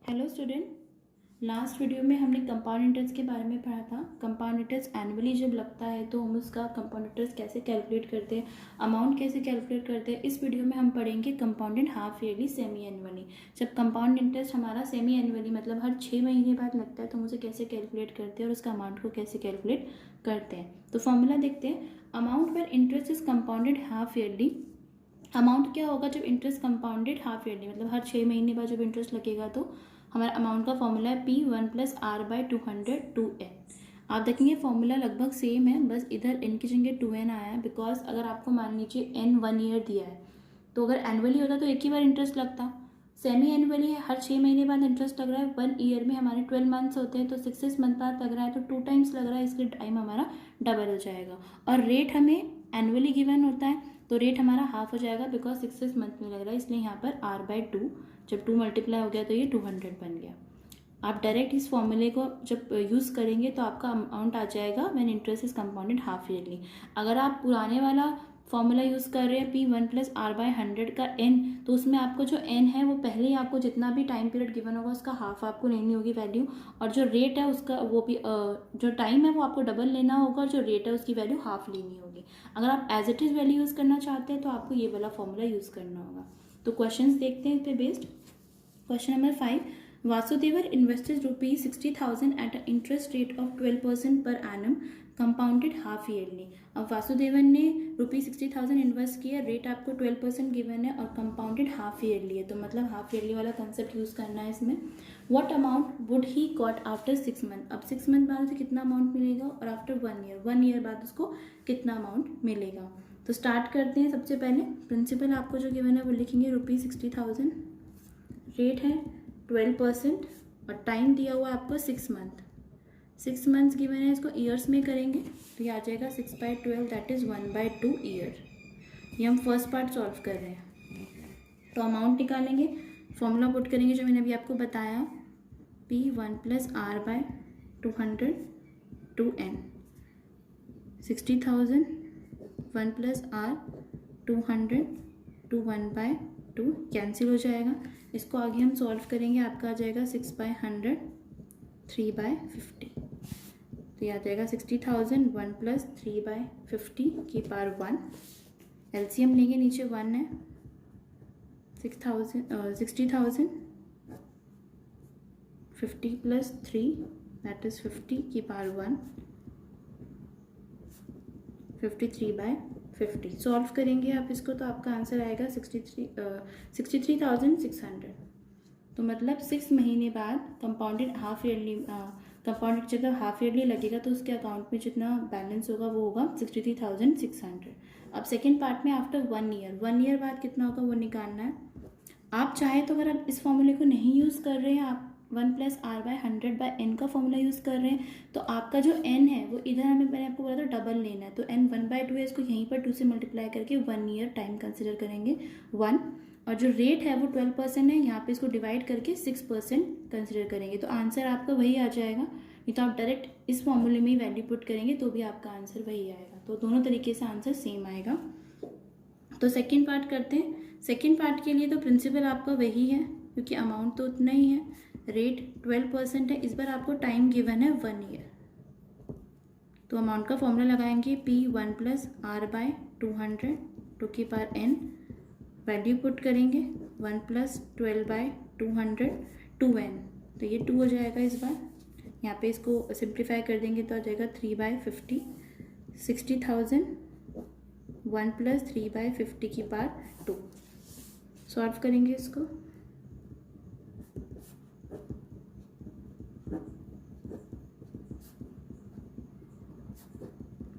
Hello student. Last video में हमने compound interest के बारे में पढ़ा था। कंपाउंड इंटरेस्ट एनुअली जब लगता है तो हम उसका कंपाउंड इंटरेस्ट कैसे कैलकुलेट करते हैं, अमाउंट कैसे कैलकुलेट करते हैं। इस वीडियो में हम पढ़ेंगे compounded half yearly, semi annually. जब कंपाउंड इंटरेस्ट हमारा सेमी एनुअली मतलब हर 6 महीने बाद लगता है तो हम उसे कैसे कैलकुलेट करते हैं और उसका अमाउंट को कैसे कैलकुलेट करते हैं। तो फॉर्मूला देखते हैं। अमाउंट पर interest is compounded half yearly. Amount क्या होगा जब इंटरेस्ट कंपाउंडेड हाफ ईयरली मतलब हर 6 महीने बाद जब इंटरेस्ट लगेगा तो हमारा अमाउंट का फॉर्मूला है P1+R/200 2n। आप देखेंगे फॉर्मूला लगभग सेम है, बस इधर n की जगह 2n आया है। बिकॉज अगर आपको मान लीजिए n 1 ईयर दिया है तो अगर एनुअली होता तो एक ही बार इंटरेस्ट लगता। सेमी एनुअली है, हर 6 महीने बाद इंटरेस्ट लग रहा है। 1 ईयर में हमारे 12 मंथ्स होते हैं तो 6 मंथ बाद लग रहा है तो 2 टाइम्स लग रहा है, इसलिए टाइम हमारा डबल हो जाएगा। और रेट हमें एनुअली गिवन होता है तो रेट हमारा हाफ हो जाएगा बिकॉज 6 मंथ में लग रहा है, इसलिए यहाँ पर R/2 जब 2 मल्टीप्लाई हो गया तो ये 200 बन गया। आप डायरेक्ट इस फॉर्मूले को जब यूज़ करेंगे तो आपका अमाउंट आ जाएगा when interest is compounded half yearly. अगर आप पुराने वाला फॉर्मूला यूज़ कर रहे हैं P1+R/100 का n, तो उसमें आपको जो n है वो पहले ही आपको जितना भी टाइम पीरियड गिवन होगा उसका हाफ आपको लेनी होगी वैल्यू, और जो रेट है उसका वो भी जो टाइम है वो आपको डबल लेना होगा और जो रेट है उसकी वैल्यू हाफ लेनी होगी। अगर आप as it is value use करना चाहते हैं तो आपको ये वाला फॉर्मूला यूज़ करना होगा। तो क्वेश्चंस देखते हैं इस पे based. Question number 5, Vasudevan invested rupees 60,000 at an interest rate of 12% per annum compounded half yearly। अब वासुदेवन ने ₹60,000 इन्वेस्ट किया, रेट आपको 12% गिवन है और कंपाउंडेड हाफ ईयरली है, तो मतलब हाफ ईयरली वाला कंसेप्ट यूज़ करना है इसमें। What amount would he got after 6 month. अब 6 मंथ बाद उसे कितना अमाउंट मिलेगा और आफ्टर 1 ईयर बाद उसको कितना अमाउंट मिलेगा। तो स्टार्ट करते हैं। सबसे पहले प्रिंसिपल आपको जो गिवन है वो लिखेंगे ₹60,000, रेट है 12% और टाइम दिया हुआ है आपको 6 मंथ। 6 मंथ्स गिवन है, इसको ईयर्स में करेंगे तो ये आ जाएगा 6/12 दैट इज़ 1/2 ईयर। ये हम फर्स्ट पार्ट सॉल्व कर रहे हैं। तो अमाउंट निकालेंगे, फॉर्मूला पुट करेंगे जो मैंने अभी आपको बताया, P1+R/200 2n। 60,000 1+R/200 2 1/2 कैंसिल हो जाएगा। इसको आगे हम सॉल्व करेंगे, आपका आ जाएगा 6/100 3/50। तो ये आ जाएगा 60,000 1 + 3/50 की पावर 1। एलसीएम लेंगे, नीचे 1 है। 60,000 50 + 3 दैट इज़ 50 की पावर 1, 53/50। सॉल्व करेंगे आप इसको तो आपका आंसर आएगा 63,600। तो मतलब 6 महीने बाद कंपाउंडेड हाफ ईयरली, कंपाउंडेड जब हाफ ईयरली लगेगा तो उसके अकाउंट में जितना बैलेंस होगा वो होगा 63,600। अब सेकेंड पार्ट में आफ्टर 1 ईयर बाद कितना होगा वो निकालना है। आप चाहे तो अगर आप इस फॉर्मूले को नहीं यूज़ कर रहे हैं, आप 1+R/100/n का फॉर्मूला यूज़ कर रहे हैं, तो आपका जो n है वो इधर हमें, मैंने आपको बोला था डबल लेना है, तो n 1/2 है, इसको यहीं पर 2 से मल्टीप्लाई करके 1 ईयर टाइम कंसिडर करेंगे 1, और जो रेट है वो 12% है, यहाँ पे इसको डिवाइड करके 6% कंसिडर करेंगे, तो आंसर आपका वही आ जाएगा। नहीं तो आप डायरेक्ट इस फॉर्मूले में ही वैल्यू पुट करेंगे तो भी आपका आंसर वही आएगा। तो दोनों तरीके से आंसर सेम आएगा। तो सेकेंड पार्ट करते हैं। सेकेंड पार्ट के लिए तो प्रिंसिपल आपका वही है क्योंकि अमाउंट तो उतना ही है, रेट 12% है, इस बार आपको टाइम गिवन है 1 ईयर। तो अमाउंट का फॉर्मूला लगाएंगे P1+R/200 2 की पावर n, वैल्यू पुट करेंगे 1 + 12/200 2n, तो ये 2 हो जाएगा इस बार। यहाँ पे इसको सिंप्लीफाई कर देंगे तो आ जाएगा 3/50। 60,000 1 + 3/50 की पावर 2। सॉल्व करेंगे इसको।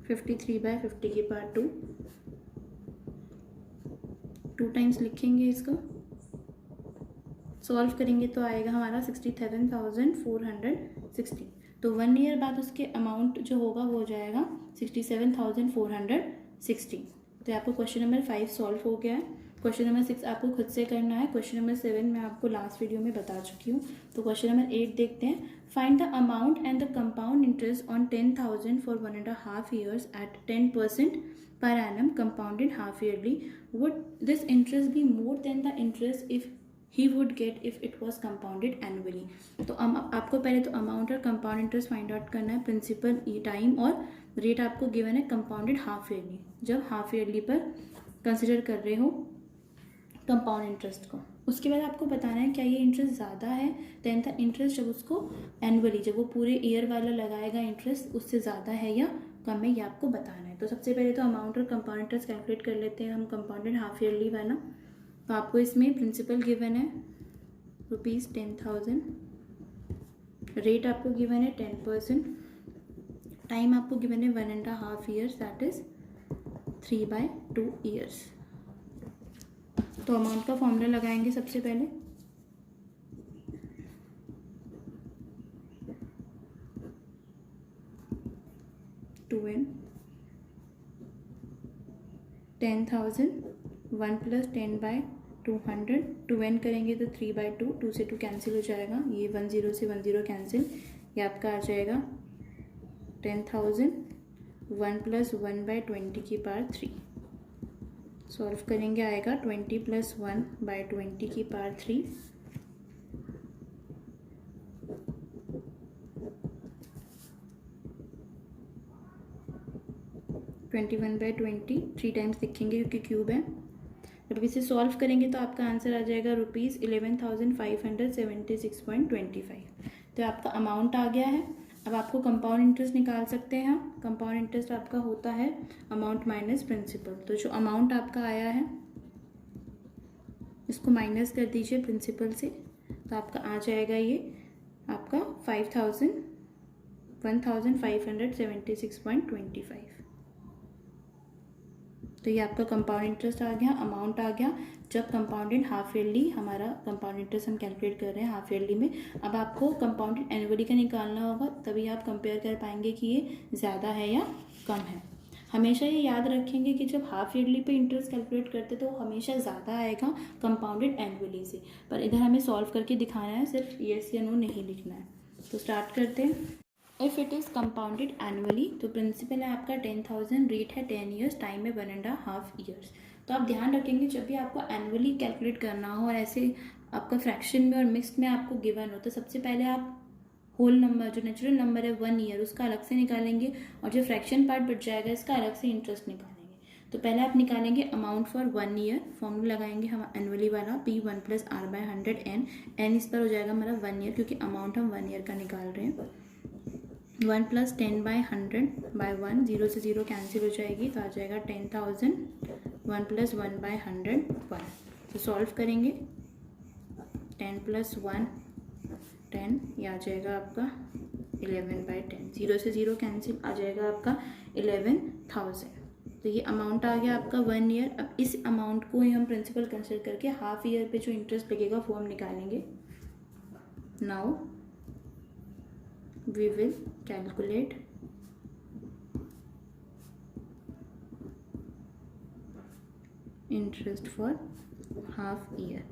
फिफ्टी 3/50 की पावर 2, 2 टाइम्स लिखेंगे इसको। सॉल्व करेंगे तो आएगा हमारा 67,460। तो 1 ईयर बाद उसके अमाउंट जो होगा वो हो जाएगा 67,460। तो आपको क्वेश्चन नंबर 5 सॉल्व हो गया है। क्वेश्चन नंबर 6 आपको खुद से करना है। क्वेश्चन नंबर 7 मैं आपको लास्ट वीडियो में बता चुकी हूँ। तो क्वेश्चन नंबर 8 देखते हैं। Find the amount and the compound interest on 10,000 for 1.5 years at 10% per annum compounded half yearly. Would this interest be more than the interest if he would get if it was compounded annually. तो आपको पहले तो amount और compound interest find out करना है, principal, time और rate आपको given है कंपाउंडेड हाफ ईयरली, जब हाफ ईयरली पर कंसिडर कर रहे हो कंपाउंड इंटरेस्ट को। उसके बाद आपको बताना है क्या ये इंटरेस्ट ज़्यादा है देन द इंटरेस्ट जब उसको एनुअली, जब वो पूरे ईयर वाला लगाएगा इंटरेस्ट, उससे ज़्यादा है या कम है, ये आपको बताना है। तो सबसे पहले तो अमाउंट और कंपाउंड इंटरेस्ट कैलकुलेट कर लेते हैं हम, कंपाउंडेड हाफ ईयरली वाला। तो आपको इसमें प्रिंसिपल गिवन है ₹10,000, रेट आपको गिवन है 10%, टाइम आपको गिवन है 1.5 ईयर्स, दैट इज 3/2 ईयर्स। तो अमाउंट का फॉर्मूला लगाएंगे सबसे पहले। टू एन 10,000 1 + 10/200, 2n करेंगे तो 3/2, 2 से 2 कैंसिल हो जाएगा, ये 10 से 10 कैंसिल, ये आपका आ जाएगा 10,000 1 + 1/20⁻3। सॉल्व करेंगे आएगा 20 + 1/20⁻3, 21/20, 3 टाइम्स लिखेंगे क्योंकि क्यूब है। जब इसे सॉल्व करेंगे तो आपका आंसर आ जाएगा ₹11,576.25। तो आपका अमाउंट आ गया है। अब आपको कंपाउंड इंटरेस्ट निकाल सकते हैं हम। कंपाउंड इंटरेस्ट आपका होता है अमाउंट माइनस प्रिंसिपल। तो जो अमाउंट आपका आया है इसको माइनस कर दीजिए प्रिंसिपल से, तो आपका आ जाएगा ये आपका 1576.25। तो ये आपका कंपाउंड इंटरेस्ट आ गया, अमाउंट आ गया जब कंपाउंडेड हाफ ईयरली, हमारा कंपाउंड इंटरेस्ट हम कैलकुलेट कर रहे हैं हाफ ईयरली में। अब आपको कंपाउंडेड एनुअली का निकालना होगा, तभी आप कंपेयर कर पाएंगे कि ये ज़्यादा है या कम है। हमेशा ये याद रखेंगे कि जब हाफ ईयरली पे इंटरेस्ट कैलकुलेट करते तो हमेशा ज़्यादा आएगा कंपाउंडेड एनुअली से, पर इधर हमें सॉल्व करके दिखाना है, सिर्फ येस या नो नहीं लिखना है। तो स्टार्ट करते हैं। If it is compounded annually, तो प्रिंसिपल है आपका 10,000, रेट है 10 ईयर्स, टाइम है 1.5 ईयर्स। तो आप ध्यान रखेंगे जब भी आपको एनुअली कैलकुलेट करना हो और ऐसे आपका फ्रैक्शन में और मिक्स्ड में आपको गिवन हो, तो सबसे पहले आप होल नंबर, जो नेचुरल नंबर है 1 ईयर, उसका अलग से निकालेंगे, और जो फ्रैक्शन पार्ट बच जाएगा इसका अलग से इंटरेस्ट निकालेंगे। तो पहले आप निकालेंगे अमाउंट फॉर 1 ईयर, फॉर्मूला लगाएंगे हम एनुअली वाला, P1 + R/100n, n इस पर हो जाएगा हमारा 1 ईयर क्योंकि अमाउंट हम 1 ईयर का निकाल रहे हैं। 1 + 10/100/1, 0 से 0 कैंसिल हो जाएगी, तो आ जाएगा 10,000 1 + 1/100 1। तो सॉल्व करेंगे 10 + 1 10, ये आ जाएगा आपका 11/10, 0 से 0 कैंसिल, आ जाएगा आपका 11,000। तो ये अमाउंट आ गया आपका 1 ईयर। अब इस अमाउंट को ही हम प्रिंसिपल कंसिडर करके हाफ ईयर पे जो इंटरेस्ट लगेगा वो हम निकालेंगे। Now we will calculate interest for half year।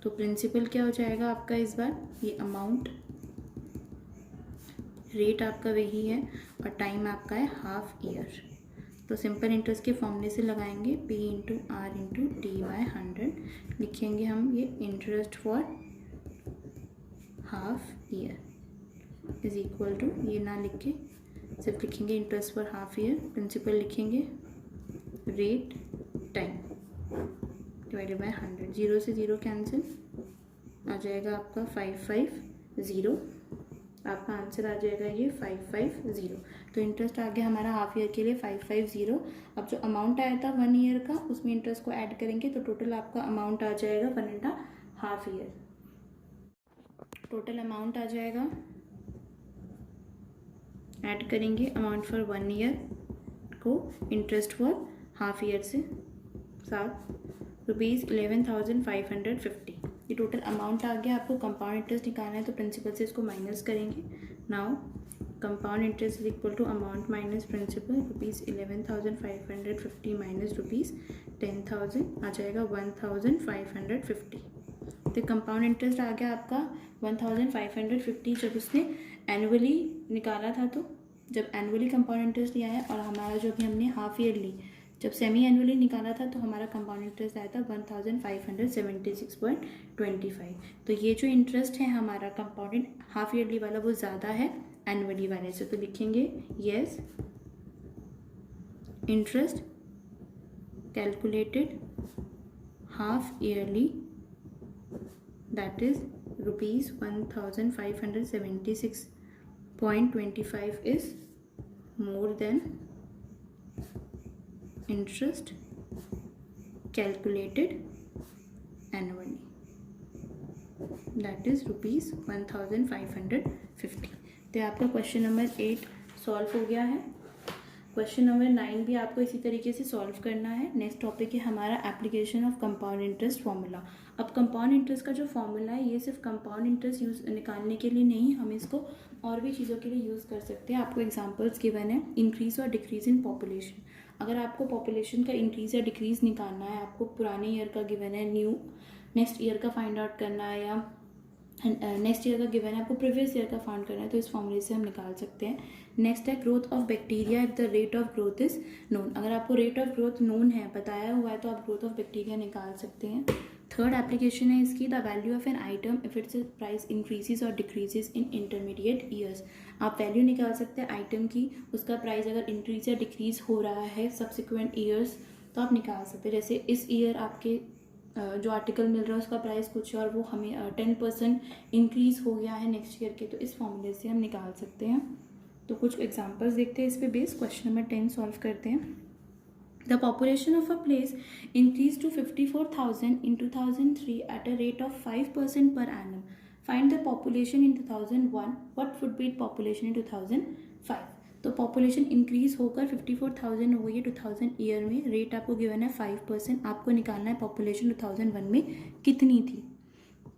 तो प्रिंसिपल क्या हो जाएगा आपका इस बार, ये अमाउंट, रेट आपका वही है और टाइम आपका है हाफ ईयर। तो सिंपल इंटरेस्ट के फॉर्मूले से लगाएंगे, P × R × D/100, लिखेंगे हम ये interest for half year is equal to, ये ना लिख के सिर्फ लिखेंगे interest for half year, principal लिखेंगे, रेट टाइम /100, 0 से 0 कैंसिल, आ जाएगा आपका 550, आपका आंसर आ जाएगा ये 550। तो इंटरेस्ट आ गया हमारा हाफ ईयर के लिए 550। अब जो अमाउंट आया था 1 ईयर का, उसमें इंटरेस्ट को ऐड करेंगे तो टोटल आपका अमाउंट आ जाएगा 1.5 ईयर। टोटल अमाउंट आ जाएगा, ऐड करेंगे अमाउंट फॉर 1 ईयर को इंटरेस्ट फॉर हाफ ईयर से साथ ₹11,550। ये टोटल अमाउंट आ गया। आपको कंपाउंड इंटरेस्ट निकालना है तो प्रिंसिपल से इसको माइनस करेंगे। Now compound interest is equal to amount minus principal, ₹11,550 minus ₹10,000, आ जाएगा 1,550। तो कंपाउंड इंटरेस्ट आ गया आपका 1,550 जब उसने एनुअली निकाला था। तो जब एनुअली कंपाउंड इंटरेस्ट लिया है और हमारा जो भी हमने हाफ ईयरली जब सेमी एनुअली निकाला था तो हमारा कंपाउंड इंटरेस्ट आया था 1576.25। तो ये जो इंटरेस्ट है हमारा कंपाउंडेड हाफ ईयरली वाला वो ज़्यादा है एनुअली वाले से। तो लिखेंगे yes, interest calculated half yearly that is ₹1576.25 is more than interest calculated annually, that is ₹1550। तो आपका क्वेश्चन नंबर 8 सॉल्व हो गया है। क्वेश्चन नंबर 9 भी आपको इसी तरीके से सॉल्व करना है। नेक्स्ट टॉपिक है हमारा application of compound interest formula. अब कंपाउंड इंटरेस्ट का जो फार्मूला है ये सिर्फ कंपाउंड इंटरेस्ट यूज़ निकालने के लिए नहीं, हम इसको और भी चीज़ों के लिए यूज़ कर सकते हैं। आपको एग्जांपल्स गिवन है, इंक्रीज़ और डिक्रीज़ इन पॉपुलेशन। अगर आपको पॉपुलेशन का इंक्रीज़ या डिक्रीज़ निकालना है, आपको पुराने ईयर का गिवन है, नेक्स्ट ईयर का फाइंड आउट करना है, या नेक्स्ट ईयर का गिवन है, आपको प्रीवियस ईयर का फाउंड करना है, तो इस फॉर्मूले से हम निकाल सकते हैं। नेक्स्ट है growth of bacteria if the rate of growth is known. अगर आपको रेट ऑफ ग्रोथ नोन है, बताया हुआ है, तो आप ग्रोथ ऑफ बैक्टीरिया निकाल सकते हैं। थर्ड एप्लीकेशन है इसकी, the value of an item if it's price increases और डिक्रीजेज इन इंटरमीडिएट ईयर्स। आप वैल्यू निकाल सकते हैं आइटम की, उसका प्राइस अगर इंक्रीज या डिक्रीज हो रहा है सब्सिक्वेंट ईयर्स तो आप निकाल सकते हैं। जैसे इस ईयर आपके जो आर्टिकल मिल रहा है उसका प्राइस कुछ है और वो हमें 10% इंक्रीज़ हो गया है नेक्स्ट ईयर के, तो इस फॉर्मूले से हम निकाल सकते हैं। तो कुछ एग्जांपल्स देखते हैं इस पे बेस। क्वेश्चन नंबर 10 सॉल्व करते हैं। The population of a place increase to 54,000 in 2003 at a rate of 5% per annum. Find the population in 2001, what would be population in 2005। तो पॉपुलेशन इंक्रीज होकर 54,000 हो गई है 2000 ईयर में, रेट आपको given है 5%। आपको निकालना है पॉपुलेशन 2001 में कितनी थी।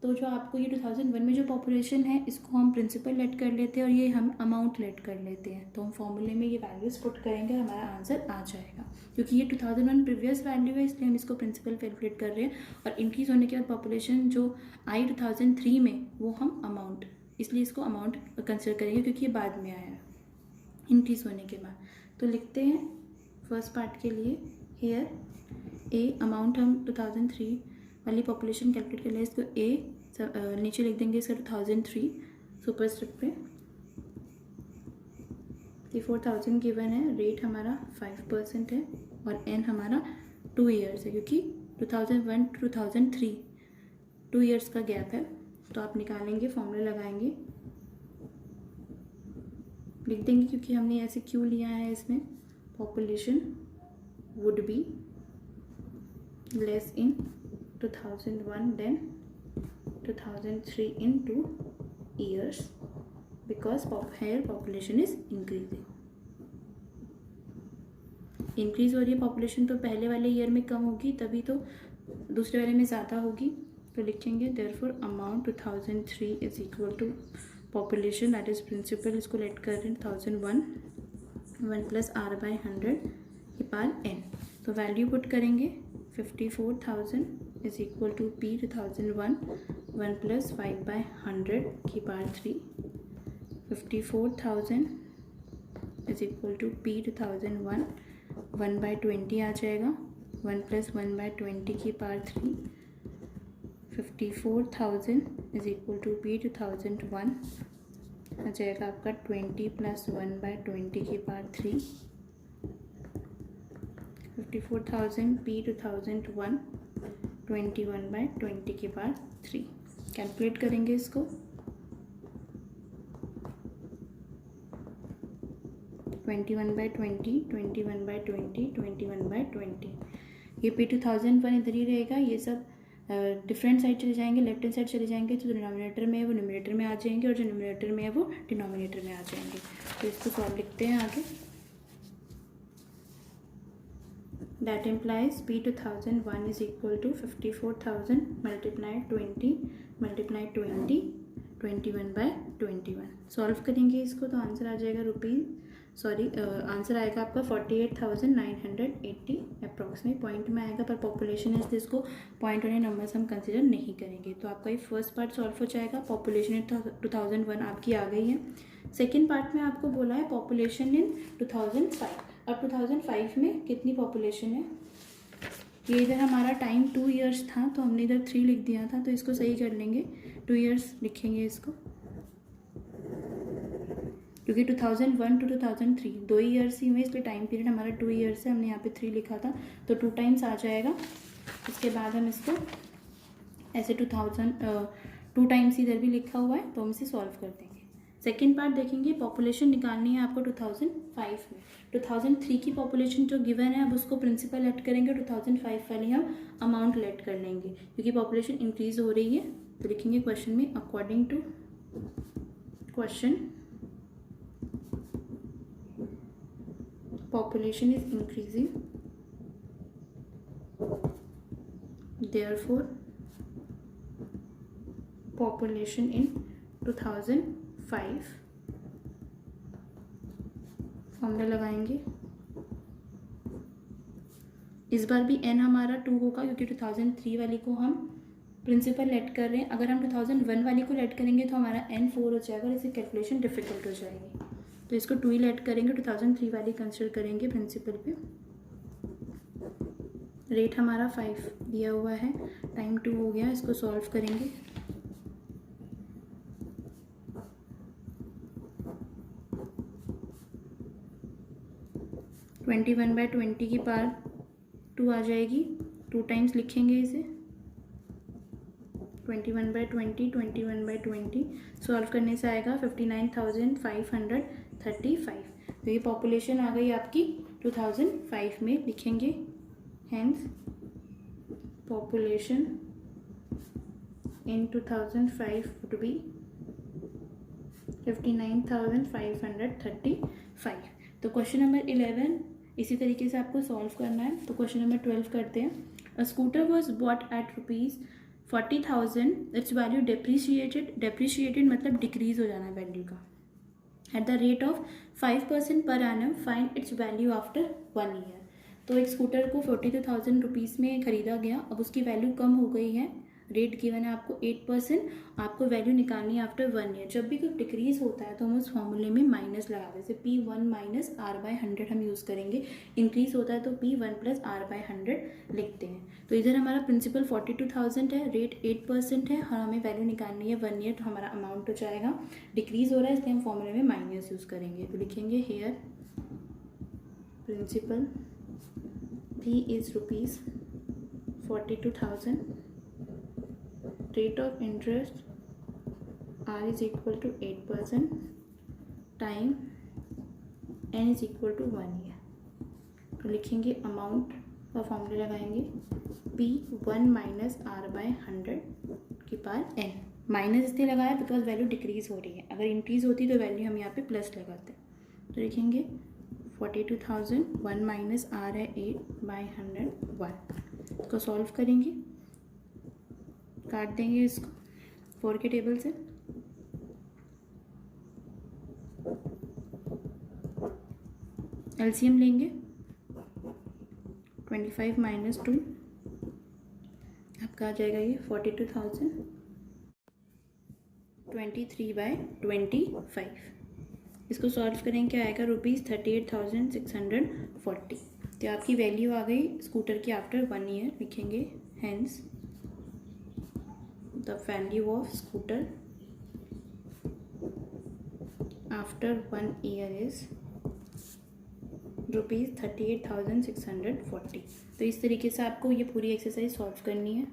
तो जो आपको ये 2001 में जो पॉपुलेशन है इसको हम प्रिंसिपल लेट कर लेते हैं और ये हम अमाउंट लेट कर लेते हैं। तो हम फॉर्मूले में ये वैल्यूज़ पुट करेंगे, हमारा आंसर आ जाएगा। क्योंकि ये 2001 प्रीवियस वैल्यू है इसलिए हम इसको प्रिंसिपल कैलकुलेट कर रहे हैं, और इंक्रीज होने के बाद पॉपुलेशन जो आई 2003 में वो हम अमाउंट, इसलिए इसको अमाउंट कंसिडर करेंगे क्योंकि ये बाद में आया है इंक्रीज होने के बाद। तो लिखते हैं फर्स्ट पार्ट के लिए हेयर ए अमाउंट, हम 2003 वाली पॉपुलेशन कैलकुलेट कर लें, इसको ए नीचे लिख देंगे इसका 2003 सुपर स्क्रिप्ट पे। 54,000 गिवन है, रेट हमारा 5% है और एन हमारा 2 ईयर्स है क्योंकि 2001 to 2003 2 ईयर्स का गैप है। तो आप निकालेंगे, फॉर्मूला लगाएंगे, लिख देंगे क्योंकि हमने ऐसे क्यों लिया है इसमें, population would be less in 2001 then 2003 in 2 years because higher population is increasing। इंक्रीज हो रही है पॉपुलेशन तो पहले वाले ईयर में कम होगी, तभी तो दूसरे वाले में ज़्यादा होगी। तो लिखेंगे therefore amount 2003 is equal to population that is principal, इसको लेट कर रहे हैं 1001 1 + r/100 के पार n। तो वैल्यू पुट करेंगे 54,000 इज इक्वल टू p 2001 1 + 5/100 की पार 3। 54,000 इज इक्वल टू p 2001 1/20 आ जाएगा, 1 + 1/20 की पार 3। 54,000 इज इक्वल टू p 2001 आ जाएगा आपका 20 + 1/20 की पार 3। 54,000 p 2001 21/20 की पार 3। कैलकुलेट करेंगे इसको, 21/20 21/20 21/20। ये p 2001 इधर ही रहेगा, ये सब डिफरेंट साइड चले जाएंगे, लेफ्ट हैंड साइड चले जाएंगे, तो डिनोमिनेटर में है वो न्यूमरेटर में आ जाएंगे और जो न्यूमरेटर में है वो डिनोमिनेटर में आ जाएंगे। तो इसको सॉल्व लिखते हैं आगे। That implies p 2001 is equal to 54,000 multiplied 20 multiplied 20 21/21। Solve करेंगे इसको तो आंसर आ जाएगा आंसर आएगा आपका 48,980 अप्रॉक्सीमेट। पॉइंट में आएगा पर पॉपुलेशन है इसलिए इसको पॉइंट वाले नंबर्स हम कंसिडर नहीं करेंगे। तो आपका ये फर्स्ट पार्ट सॉल्व हो जाएगा, पॉपुलेशन इन 2001 आपकी आ गई है। सेकेंड पार्ट में आपको बोला है पॉपुलेशन इन 2005। अब 2005 में कितनी पॉपुलेशन है, ये इधर हमारा टाइम 2 ईयर्स था तो हमने इधर 3 लिख दिया था, तो इसको सही कर लेंगे, 2 ईयर्स लिखेंगे इसको, क्योंकि 2001 टू 2003 2 ईयर्स ही हुए, इसलिए टाइम पीरियड हमारा 2 ईयर्स है, हमने यहाँ पे 3 लिखा था तो 2 टाइम्स आ जाएगा। उसके बाद हम इसको ऐसे 2 टाइम्स इधर भी लिखा हुआ है तो हम इसे सॉल्व कर देंगे। सेकेंड पार्ट देखेंगे, पॉपुलेशन निकालनी है आपको 2005 में। 2003 की पॉपुलेशन जो गिवन है अब उसको प्रिंसिपल ऐड करेंगे, 2005 वाली हम अमाउंट ऐड कर लेंगे क्योंकि पॉपुलेशन इंक्रीज हो रही है। तो लिखेंगे क्वेश्चन में, according to question population is increasing, therefore population in 2005, formula लगाएंगे। इस बार भी n हमारा 2 होगा क्योंकि 2003 वाली को हम प्रिंसिपल ऐड कर रहे हैं। अगर हम 2001 वाली को ऐड करेंगे तो हमारा n 4 हो जाएगा और इससे कैलकुलेशन डिफिकल्ट हो जाएगी, तो इसको 2 ही ऐड करेंगे, 2003 वाली कंसिडर करेंगे प्रिंसिपल पे। रेट हमारा 5 दिया हुआ है, टाइम 2 हो गया, इसको सॉल्व करेंगे। ट्वेंटी 1/20 की पावर 2 आ जाएगी, 2 टाइम्स लिखेंगे इसे, 21/20 21/20 सॉल्व करने से आएगा 59,535। तो ये पॉपुलेशन आ गई आपकी 2005 में, लिखेंगे hence population in 2005 would be 59,535। तो क्वेश्चन नंबर 11 इसी तरीके से आपको सॉल्व करना है। तो क्वेश्चन नंबर 12 करते हैं। A scooter was bought at ₹40,000, it's value depreciated मतलब डिक्रीज हो जाना वैल्यू का, at the rate of 5% per annum, find its value after 1 year. तो एक स्कूटर को 42,000 रुपीज़ में ख़रीदा गया, अब उसकी वैल्यू कम हो गई है, रेट गिवन है आपको 8%, आपको वैल्यू निकालनी है आफ्टर 1 ईयर। जब भी कोई डिक्रीज होता है तो हम उस फॉर्मूले में माइनस लगा दें, जैसे P1 माइनस R/100 हम यूज़ करेंगे। इंक्रीज होता है तो P1 प्लस R/100 लिखते हैं। तो इधर हमारा प्रिंसिपल 42,000 है, रेट 8% है और हमें वैल्यू निकालनी है 1 ईयर, तो हमारा अमाउंट हो जाएगा, डिक्रीज हो रहा है इसलिए हम फॉर्मूले में माइनस यूज़ करेंगे। तो लिखेंगे hair principal P is ₹42,000, rate of interest R is equal to 8%, time N is equal to 1 year। तो लिखेंगे अमाउंट का फॉर्मूला लगाएंगे, P1 माइनस R/100 की पावर N। माइनस इसलिए लगाया बिकॉज वैल्यू डिक्रीज हो रही है, अगर इंक्रीज होती तो वैल्यू हम यहाँ पे प्लस लगाते। तो लिखेंगे 42,000, 1 माइनस R है 8/100 1। इसको सॉल्व करेंगे, काट देंगे इसको 4 के टेबल से। एलसीएम लेंगे, 25 माइनस 2 आपका आ जाएगा ये 42,000, 23/25। इसको सॉल्व करेंगे क्या आएगा, ₹38,640। तो आपकी वैल्यू आ गई स्कूटर की आफ्टर 1 ईयर। लिखेंगे hence the value of scooter after 1 year is ₹38,640। तो इस तरीके से आपको ये पूरी एक्सरसाइज सॉल्व करनी है।